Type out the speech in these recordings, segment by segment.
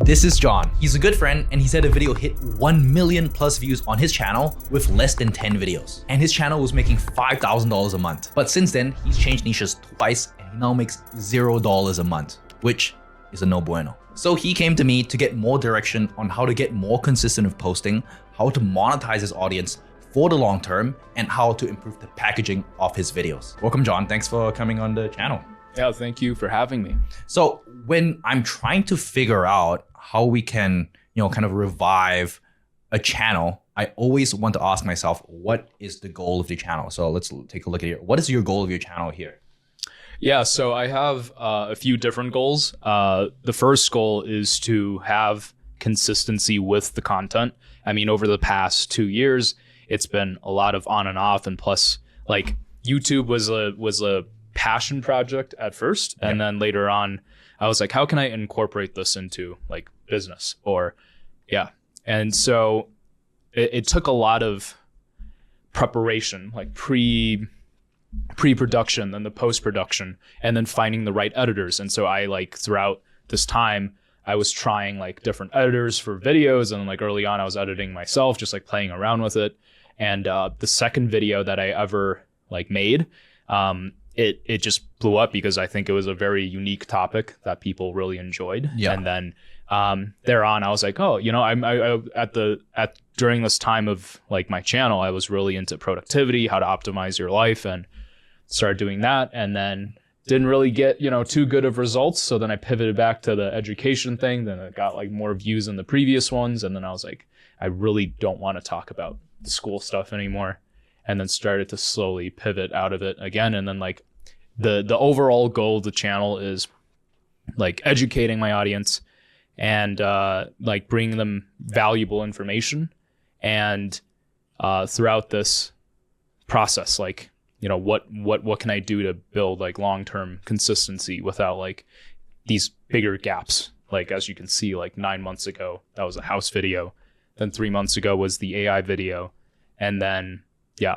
This is John. He's a good friend and he's had a video hit 1 million plus views on his channel with less than 10 videos. And his channel was making $5,000 a month. But since then, he's changed niches twice and he now makes $0 a month, which is a no bueno. So he came to me to get more direction on how to get more consistent with posting, how to monetize his audience for the long term, and how to improve the packaging of his videos. Welcome, John. Thanks for coming on the channel. Yeah, thank you for having me. So when I'm trying to figure out how we can, kind of revive a channel, I always want to ask myself, what is the goal of the channel? So let's take a look at here. What is your goal of your channel here? Yeah, so I have a few different goals. The first goal is to have consistency with the content. I mean, over the past 2 years, it's been a lot of on and off, and plus, like, YouTube was a passion project at first, and then later on, I was like, how can I incorporate this into like business? And so it took a lot of preparation, like pre-production, then the post-production, and then finding the right editors. And so I throughout this time, I was trying like different editors for videos, and like early on I was editing myself, just like playing around with it. And the second video that I ever made, it just blew up because I think it was a very unique topic that people really enjoyed. Yeah. And then thereon I was like, oh, during this time of like my channel, I was really into productivity, how to optimize your life, and started doing that. And then didn't really get, too good of results. So then I pivoted back to the education thing. Then it got like more views than the previous ones. And then I was like, I really don't want to talk about the school stuff anymore. And then started to slowly pivot out of it again. And then like the overall goal of the channel is like educating my audience and like bringing them valuable information. And throughout this process, like, what can I do to build like long-term consistency without like these bigger gaps? Like, as you can see, like 9 months ago, that was a house video. Then 3 months ago was the AI video. And then, yeah.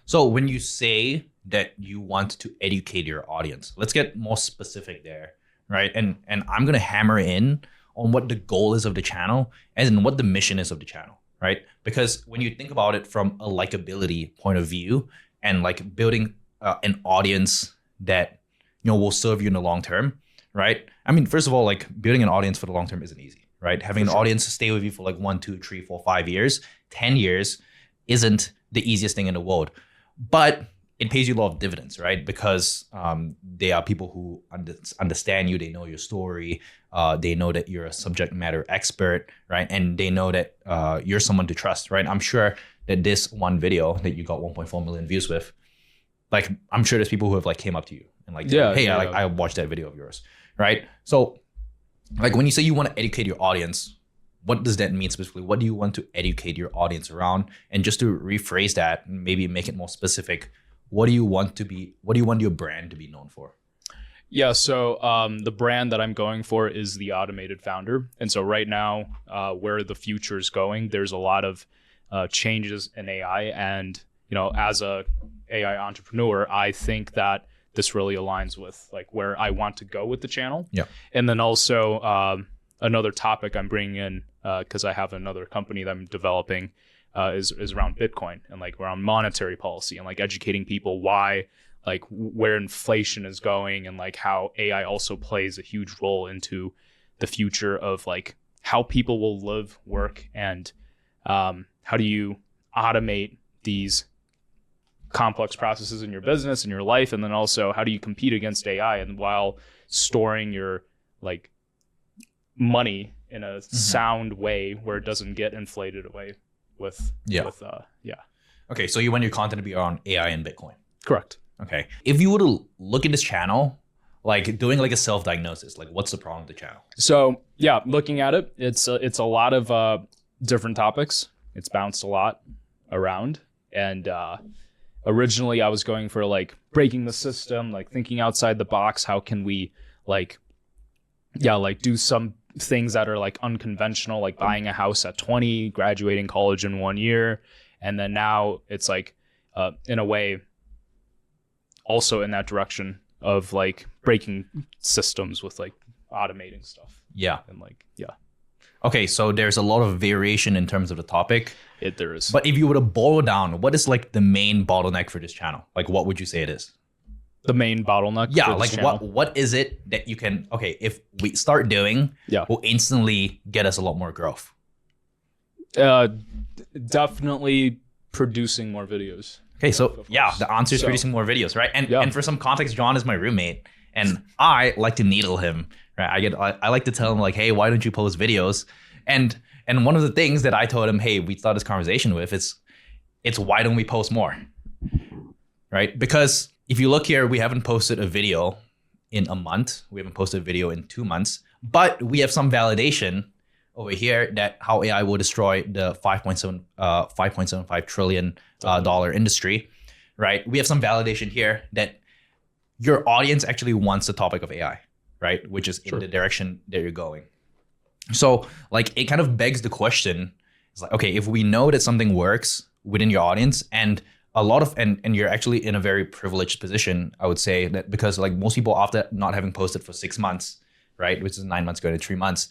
So when you say that you want to educate your audience, let's get more specific there, right? And I'm going to hammer in on what the goal is of the channel and what the mission is of the channel, right? Because when you think about it from a likability point of view and like building an audience that, will serve you in the long term, right? I mean, first of all, like building an audience for the long term isn't easy, right? Having an audience stay with you for like 1, 2, 3, 4, 5 years, 10 years isn't the easiest thing in the world, but it pays you a lot of dividends, right? Because they are people who understand you, they know your story, they know that you're a subject matter expert, right? And they know that you're someone to trust, right? I'm sure that this one video that you got 1.4 million views with, like, I'm sure there's people who have like came up to you and like, I watched that video of yours, right? So like when you say you want to educate your audience, what does that mean specifically? What do you want to educate your audience around? And just to rephrase that, maybe make it more specific, what do you want your brand to be known for? Yeah, so the brand that I'm going for is the automated founder. And so right now, where the future is going, there's a lot of changes in AI. And, as a AI entrepreneur, I think that this really aligns with like where I want to go with the channel. Yeah. And then also another topic I'm bringing in, because I have another company that I'm developing, is around Bitcoin and like around monetary policy and like educating people why, like where inflation is going and like how AI also plays a huge role into the future of like how people will live, work, and how do you automate these complex processes in your business and your life, and then also how do you compete against AI and while storing your like money in a sound way where it doesn't get inflated away with Okay, so you want your content to be around AI and Bitcoin. Correct. Okay. If you were to look at this channel, like doing like a self-diagnosis, like what's the problem with the channel? So yeah, looking at it, it's a lot of different topics. It's bounced a lot around, and originally I was going for like breaking the system, like thinking outside the box. How can we do some things that are like unconventional, like buying a house at 20, graduating college in 1 year. And then now it's like, in a way, also in that direction of like breaking systems with like automating stuff. Yeah. And like, yeah, Okay, so there's a lot of variation in terms of the topic. there is. But if you were to boil down, what is like the main bottleneck for this channel? Like, what would you say it is? The main bottleneck. Yeah, for this like channel? what is it that you can, okay, if we start doing, will instantly get us a lot more growth? Definitely producing more videos. Okay, so yeah, the answer is producing more videos, right? And for some context, John is my roommate, and I like to needle him, right? I like to tell him like, hey, why don't you post videos? And one of the things that I told him, hey, we start this conversation with is, it's why don't we post more, right? Because if you look here, we haven't posted a video in a month. We haven't posted a video in 2 months, but we have some validation over here that how AI will destroy the $5.75 trillion dollar industry, right? We have some validation here that your audience actually wants the topic of AI, right? Which is in the direction that you're going. So like, it kind of begs the question, it's like, okay, if we know that something works within your audience, and a lot of, and you're actually in a very privileged position, I would say, that because like most people, after not having posted for 6 months, right, which is 9 months going to 3 months,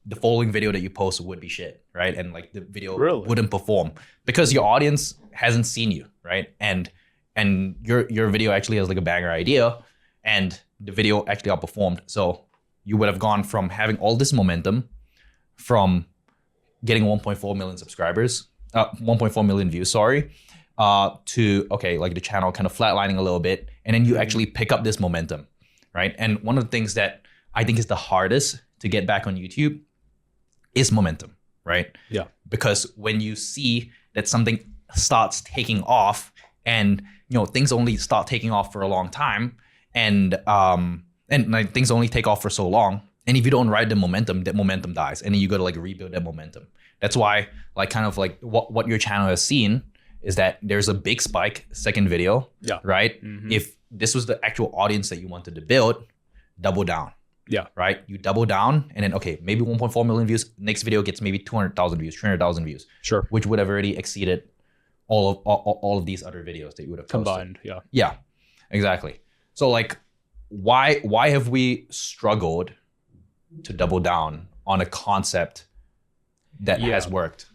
the following video that you post would be shit, right? And like the video wouldn't perform because your audience hasn't seen you, right? And your video actually has like a banger idea, and the video actually outperformed. So you would have gone from having all this momentum, from getting 1.4 million subscribers, 1.4 million views, sorry, to, okay, like the channel kind of flatlining a little bit, and then you actually pick up this momentum, right? And one of the things that I think is the hardest to get back on YouTube is momentum, right? Yeah. Because when you see that something starts taking off, and things only start taking off for a long time, and like, things only take off for so long, and if you don't ride the momentum, that momentum dies, and then you got to like rebuild that momentum. That's why like kind of like what your channel has seen is that there's a big spike second video, right? If this was the actual audience that you wanted to build, double down. Yeah. Right. You double down, and then, okay, maybe 1.4 million views. Next video gets maybe 200,000 views, 300,000 views. Sure. Which would have already exceeded all of these other videos that you would have posted. Combined. Yeah. Yeah, exactly. So like, why have we struggled to double down on a concept that has worked?